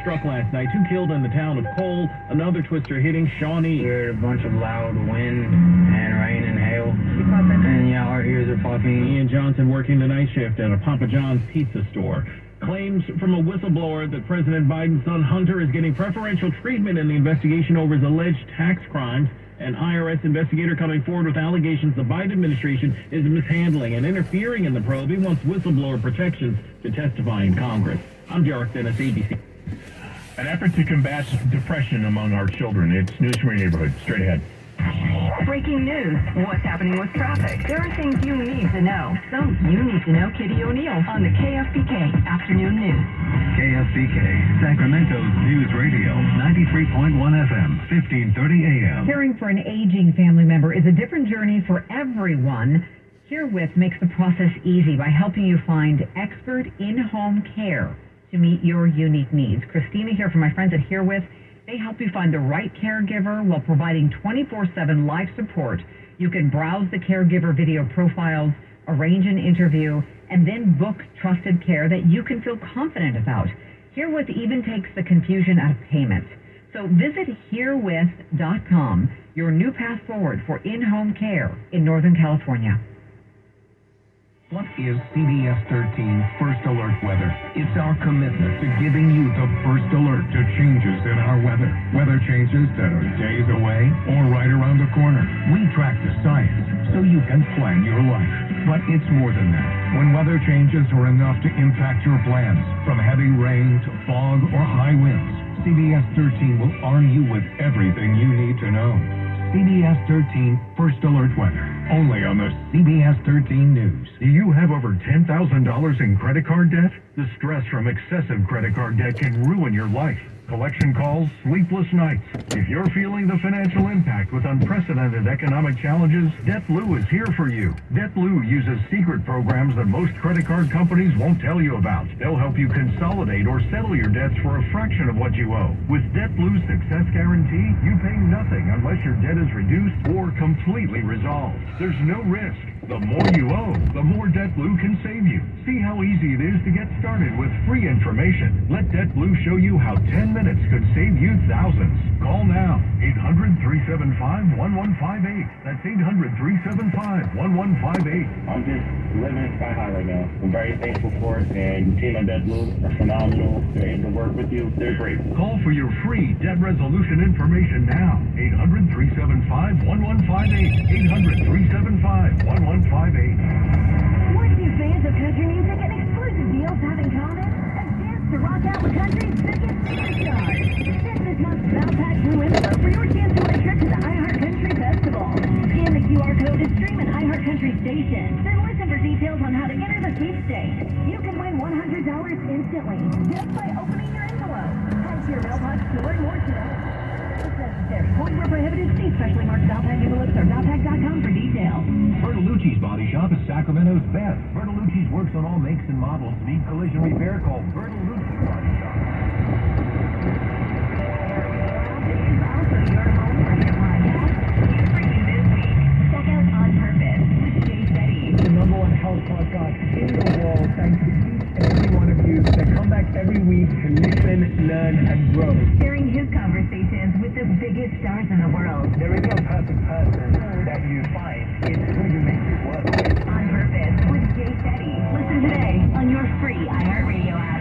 struck last night. 2 killed in the town of Cole. Another twister hitting Shawnee. We heard a bunch of loud wind and rain and hail. And yeah, our ears are popping. Ian Johnson working the night shift at a Papa John's pizza store. Claims from a whistleblower that President Biden's son Hunter is getting preferential treatment in the investigation over his alleged tax crimes. An IRS investigator coming forward with allegations the Biden administration is mishandling and interfering in the probe. He wants whistleblower protections to testify in Congress. I'm Derek Dennis, ABC. An effort to combat depression among our children. It's News from Your Neighborhood. Straight ahead. Breaking news. What's happening with traffic? There are things you need to know. So you need to know Kitty O'Neill on the KFBK Afternoon News. KFBK, Sacramento's News Radio, 93.1 FM, 1530 AM. Caring for an aging family member is a different journey for everyone. Herewith makes the process easy by helping you find expert in-home care to meet your unique needs. Christina here from my friends at Herewith. They help you find the right caregiver while providing 24/7 live support. You can browse the caregiver video profiles, arrange an interview, and then book trusted care that you can feel confident about. Herewith even takes the confusion out of payment. So visit herewith.com, your new path forward for in-home care in Northern California. What is CBS 13 First Alert Weather? It's our commitment to giving you the first alert to changes in our weather. Weather changes that are days away or right around the corner. We track the science so you can plan your life. But it's more than that. When weather changes are enough to impact your plans, from heavy rain to fog or high winds, CBS 13 will arm you with everything you need to know. CBS 13 First Alert Weather, only on the CBS 13 News. Do you have over $10,000 in credit card debt? The stress from excessive credit card debt can ruin your life. Collection calls, sleepless nights. If you're feeling the financial impact with unprecedented economic challenges, DebtBlue is here for you. DebtBlue uses secret programs that most credit card companies won't tell you about. They'll help you consolidate or settle your debts for a fraction of what you owe. With DebtBlue's Success Guarantee, you pay nothing unless your debt is reduced or completely resolved. There's no risk. The more you owe, the more DebtBlue can save you. See how easy it is to get started with free information. Let DebtBlue show you how 10 minutes could save you thousands. Call now. 800-375-1158. That's 800-375-1158. I'm just living sky high right now. I'm very thankful for it, and the team at DebtBlue are phenomenal. They're able to work with you. They're great. Call for your free debt resolution information now. 800-375-1158. 800-375-1158. What do fans of country music and exclusive deals have in common? A chance to rock out with country's biggest superstars. Visit this month's Valpac Blue envelope for your chance to win a trip to the iHeart Country Festival. Scan the QR code to stream an iHeart Country station. Then listen for details on how to enter the sweepstakes. You can win $100 instantly just by opening your envelope. Head to your mailbox to learn more today. Void where prohibited. See specially marked Valpac envelopes or Valpac.com for details. Bertolucci's Body Shop is Sacramento's best. Bertolucci's works on all makes and models. Need collision repair? Call Bertolucci's Body Shop. Is also your home for your podcast. Streaming this week. Check out On Purpose with Jay Shetty. The number one health podcast in the world, thanks to each and every one of you that come back every week to listen, learn, and grow. Sharing his conversations with the biggest stars in the world. There is no perfect person that you find. It's who you make it work with. On Purpose with Jay Shetty. Listen today on your free iHeartRadio app.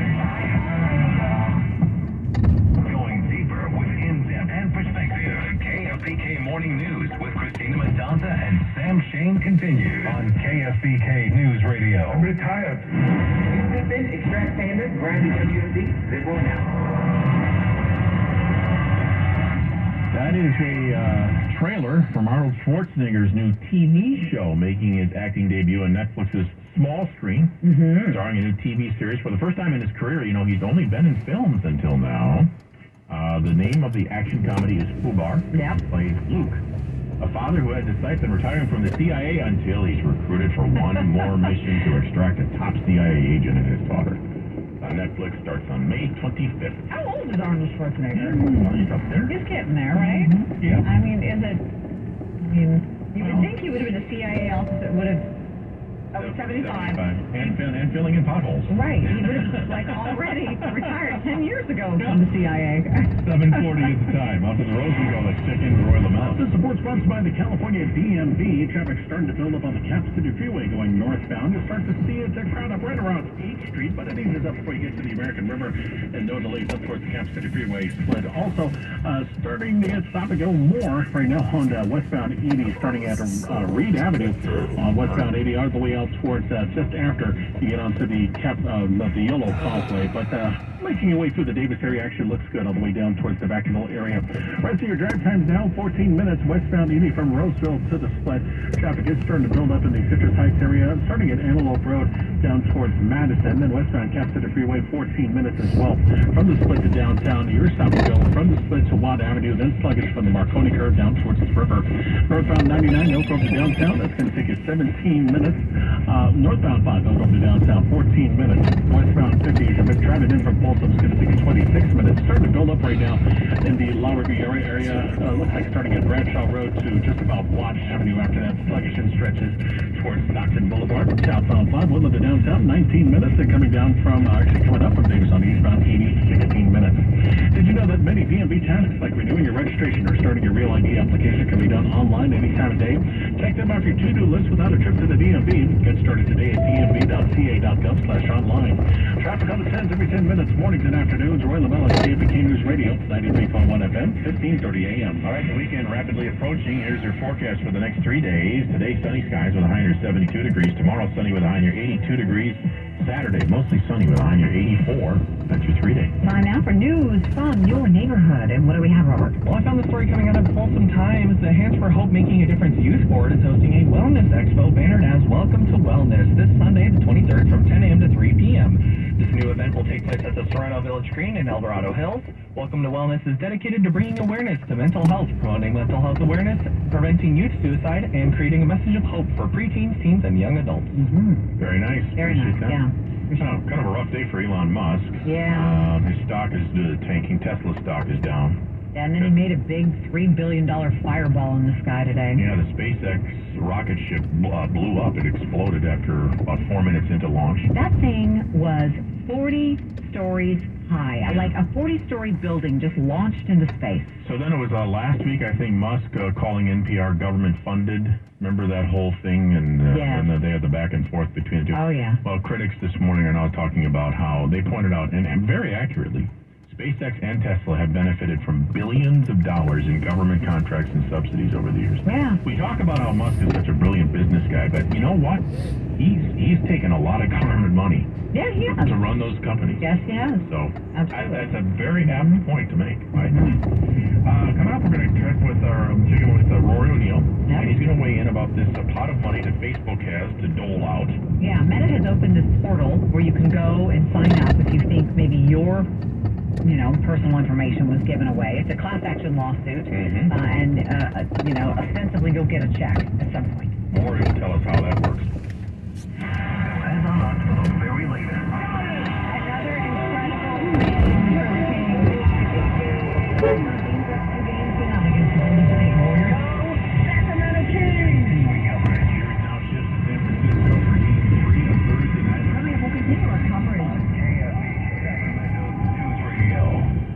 Going deeper with in-depth and perspective. KFBK Morning News with Christina Matanza and Sam Shane continue on KFBK News Radio. I'm retired. Consistent, extract standard, branded WMD, zero now. That is a trailer from Arnold Schwarzenegger's new TV show making its acting debut on Netflix's small screen, starring a new TV series. For the first time in his career, you know, he's only been in films until now. The name of the action comedy is Fubar. Yep. Plays Luke, a father who has his sights on retiring from the CIA until he's recruited for one more mission to extract a top CIA agent and his daughter. Netflix starts on May 25th. How old is Arnold Schwarzenegger? He's up there. He's getting there, right? Yeah. I mean, you would think he would have been a CIA officer, would have Oh, 75. And filling in potholes. Right. He was like already retired 10 years ago from the CIA. 7:40 is the time. Off to the roads we go. Let's check in with Roy Lamont. This support sponsored by the California DMV. Traffic starting to build up on the Cap City Freeway going northbound. You'll start to see it crowd up right around 8th Street, but it eases up before you get to the American River and no delays up towards the Cap City Freeway split. Also, starting to get stop and go more right now on westbound 80, starting at Reed Avenue on westbound 80, all the way out towards just after you get onto the the Yellow Causeway. But making your way through the Davis area actually looks good all the way down towards the Vacaville area. Right, so your drive time's now 14 minutes westbound 80 from Roseville to the split. Traffic is starting to build up in the Citrus Heights area, starting at Antelope Road down towards Madison, then westbound Cap City Freeway 14 minutes as well. From the split to downtown, your stop and go from the split to Watt Avenue, then sluggish from the Marconi curve down towards the river. Northbound 99, Oak Grove to downtown, that's going to take you 17 minutes. Northbound 5, Oak Grove to downtown, 14 minutes. Westbound 50, if you're driving in from Folsom, it's going to take you 26 minutes. Starting to build up right now in the La Riviera area. Looks like starting at Bradshaw Road to just about Watt Avenue. After that, sluggish and stretches towards Stockton Boulevard. Southbound 5, Woodland to downtown, 19 minutes. And coming down from, coming up from Davis on eastbound 80, 16 minutes. Did you know that many DMV tasks like renewing your registration or starting your Real ID application can be done online any time of day? Check them off your to-do list without a trip to the DMV. Get started today at dmv.ca.gov/online. Traffic on the 10s every 10 minutes, mornings and afternoons. Roy Lamella, KFBK News Radio, 93.1 FM, 1530 AM. All right, the weekend rapidly approaching. Here's your forecast for the next 3 days. Today, sunny skies with a high near 72 degrees. Tomorrow, sunny with a high near 82 degrees. Saturday, mostly sunny with a high near 84. That's your 3 day. Time now for news from your neighborhood. And what do we have, Robert? Well, I found the story coming out of Folsom Times. The Hands for Hope Making a Difference Youth Board is hosting a wellness expo bannered as Welcome to Wellness this Sunday, the 23rd, from 10 a.m. to 3 p.m. This new event will take place at the Solano Village Green in El Dorado Hills. Welcome to Wellness is dedicated to bringing awareness to mental health, promoting mental health awareness, preventing youth suicide, and creating a message of hope for preteens, teens, and young adults. Mm-hmm. Very nice. Very nice, yeah. Kind of a rough day for Elon Musk. Yeah. His stock is tanking. Tesla's stock is down. And then he made a big $3 billion fireball in the sky today. Yeah, the SpaceX rocket ship blew up. It exploded after about 4 minutes into launch. That thing was 40 stories high. Like a 40-story building just launched into space. So then it was last week, I think, Musk calling NPR government-funded. Remember that whole thing? And they had the back and forth between the two. Oh, yeah. Well, critics this morning are now talking about how they pointed out, and very accurately, SpaceX and Tesla have benefited from billions of dollars in government contracts and subsidies over the years. Yeah. We talk about how Musk is such a brilliant business guy, but you know what? He's taken a lot of government money Yeah, he has. to run those companies. Yes, he has. So Absolutely. that's a very apt point to make, I think. Coming up, we're going to check with Rory O'Neill, and he's going to weigh in about this pot of money that Facebook has to dole out. Yeah, Meta has opened this portal where you can go and sign up if you think maybe your personal information was given away. It's a class action lawsuit, and ostensibly you'll get a check at some point. Rory will tell us how that works. And on to the very latest. Another incredible hurricane. Against Golden State Warriors. Sacramento Kings! We coverage here now shifts to San Francisco for Game 3 on Thursday night. Hurry up, we'll continue our coverage.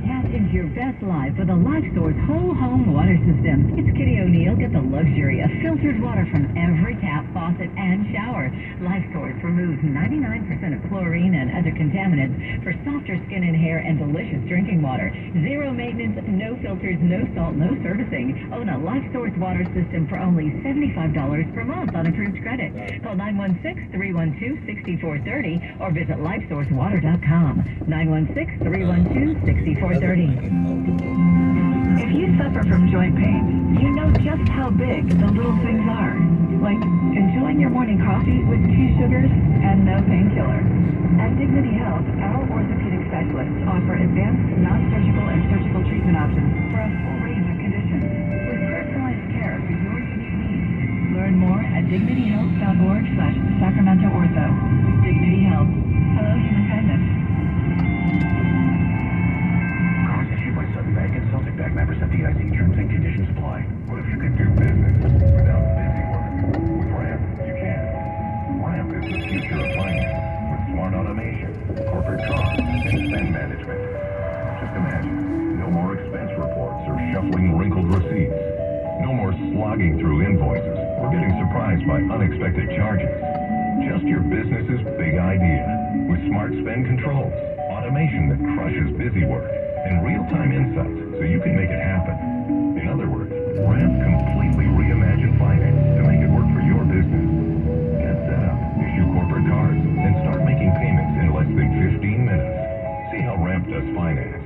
Tap into your best life with a Life Source whole home water system. It's Kitty O'Neill. Get the luxury of filtered water from every tap, faucet, and shower. Life Source removes 99% of chlorine and other contaminants for softer skin and hair and delicious drinking water. Zero maintenance, no filters, no salt, no servicing. Own a Life Source water system for only $75 per month on approved credit. Call 916-312-6430 or visit lifesourcewater.com. 916-312-6430. If you suffer from joint pain, you know just how big the little things are. Like enjoying your morning coffee with 2 sugars and no painkiller. At Dignity Health, our orthopedic specialists offer advanced non-surgical and surgical treatment options for a full range of conditions with personalized care for your unique needs. Learn more at dignityhealth.org/Sacramento Ortho. Dignity Health. Hello, human kindness. Issued by Sutton Bank and Celtic Bank members of DIC. Terms and conditions apply. What if you could do business without busy work? With Ramp, you can. Ramp shuffling wrinkled receipts. No more slogging through invoices or getting surprised by unexpected charges. Just your business's big idea with smart spend controls, automation that crushes busy work, and real-time insights so you can make it happen. In other words, Ramp completely reimagined finance to make it work for your business. Get set up, issue corporate cards, and start making payments in less than 15 minutes. See how Ramp does finance.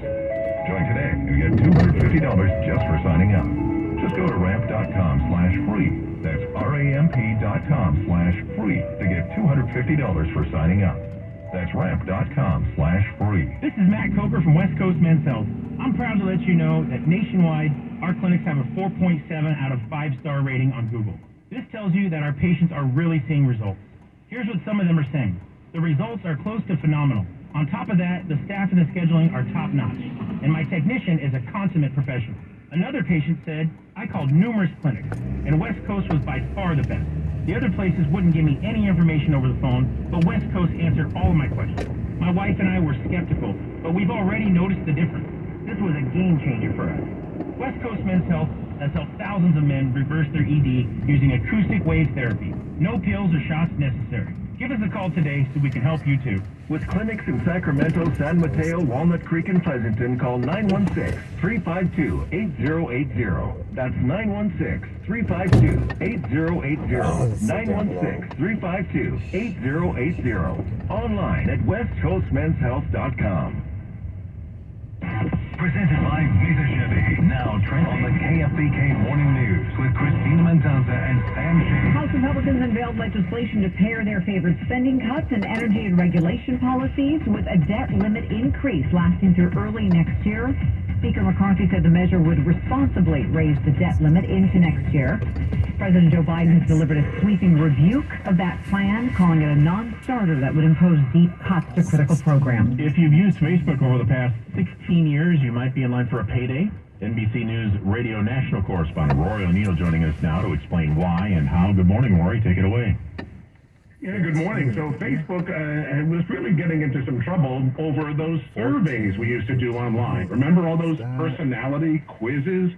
Join today and get $250 just for signing up. Just go to ramp.com/free. That's ramp.com/free to get $250 for signing up. That's ramp.com/free. This is Matt Coker from West Coast Men's Health. I'm proud to let you know that nationwide, our clinics have a 4.7 out of 5-star rating on Google. This tells you that our patients are really seeing results. Here's what some of them are saying. The results are close to phenomenal. On top of that, the staff and the scheduling are top-notch. And my technician is a consummate professional. Another patient said, I called numerous clinics, and West Coast was by far the best. The other places wouldn't give me any information over the phone, but West Coast answered all of my questions. My wife and I were skeptical, but we've already noticed the difference. This was a game changer for us. West Coast Men's Health has helped thousands of men reverse their ED using acoustic wave therapy. No pills or shots necessary. Give us a call today so we can help you too. With clinics in Sacramento, San Mateo, Walnut Creek, and Pleasanton, call 916-352-8080. That's 916-352-8080. 916-352-8080. Online at westcoastmenshealth.com. Presented by Visa Chevy. Now trending on the KFBK Morning News with Christina Mendoza and Sam Shane. House Republicans unveiled legislation to pair their favorite spending cuts and energy and regulation policies with a debt limit increase lasting through early next year. Speaker McCarthy said the measure would responsibly raise the debt limit into next year. President Joe Biden has delivered a sweeping rebuke of that plan, calling it a non-starter that would impose deep cuts to critical programs. If you've used Facebook over the past 16 years, you might be in line for a payday. NBC News radio national correspondent Rory O'Neill joining us now to explain why and how. Good morning, Rory. Take it away. Yeah, good morning. So Facebook was really getting into some trouble over those surveys we used to do online. Remember all those personality quizzes?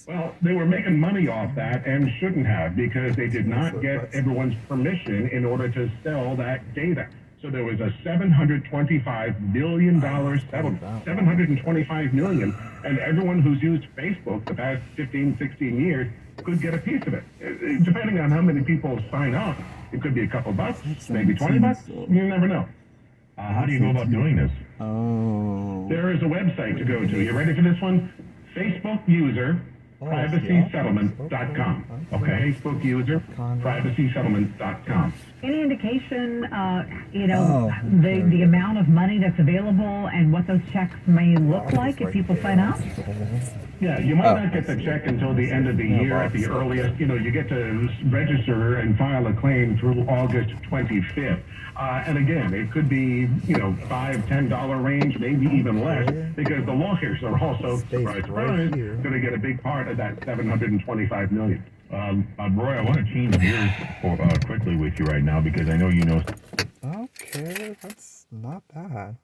Well, they were making money off that and shouldn't have because they did not get everyone's permission in order to sell that data. So there was a $725 million settlement, $725 million, and everyone who's used Facebook the past 15, 16 years could get a piece of it. Depending on how many people sign up, it could be a couple bucks, maybe 20 bucks. You never know. How do you go about doing this? There is a website to go to. You ready for this one? Facebook user privacysettlement.com. Okay, Facebook user privacysettlement.com. Any indication, the amount of money that's available and what those checks may look like if people sign up? Yeah, you might not get the check until the end of the year at the earliest. You get to register and file a claim through August 25th. And again, it could be, $5, $10 range, maybe even less, because the lawyers are also, surprise, surprise, going to get a big part of that $725 million. Roy, I want to change gears quickly with you right now because I know you know. Okay, that's not bad.